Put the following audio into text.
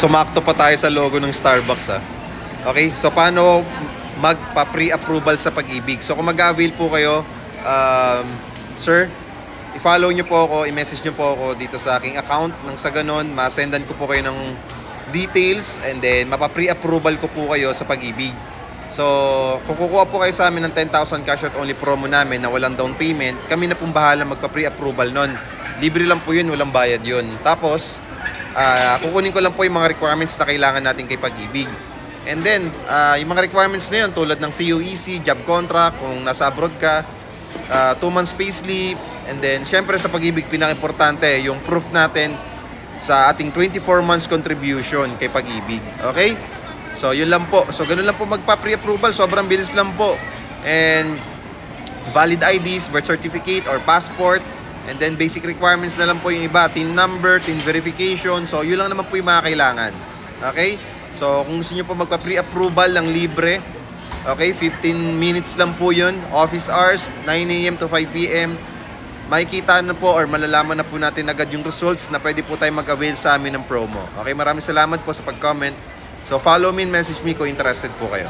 sumakto pa tayo sa logo ng Starbucks Okay, so paano magpa-pre-approval sa Pag-ibig? So kung mag-avail po kayo, sir, i-follow nyo po ako, i-message nyo po ako dito sa aking account. Nang sa ganun, masendan ko po kayo ng details and then mapa-pre-approval ko po kayo sa Pag-ibig. So, kung kukuha po kayo sa amin ng 10,000 cash out only promo namin na walang down payment, kami na pong bahala magpa-pre-approval nun. Libre lang po yun, walang bayad yun. Tapos, kukunin ko lang po yung mga requirements na kailangan natin kay Pag-ibig. And then, yung mga requirements na yun, tulad ng CUEC, job contract, kung nasa abroad ka, 2 months payslip, and then, syempre sa Pag-ibig, pinaka-importante, yung proof natin sa ating 24 months contribution kay Pag-ibig. Okay? So, yun lang po. So, ganun lang po magpa-pre-approval. Sobrang bilis lang po. And, valid IDs, birth certificate, or passport. And then, basic requirements na lang po yung iba. TIN number, TIN verification. So, yun lang naman po yung mga kailangan. Okay? So, kung gusto nyo po magpa-pre-approval ng libre, okay, 15 minutes lang po yun. Office hours, 9 a.m. to 5 p.m. Makikita na po or malalaman na po natin agad yung results na pwede po tayo mag-avail sa amin ng promo. Okay, maraming salamat po sa pag-comment. So, follow me and message me kung interested po kayo.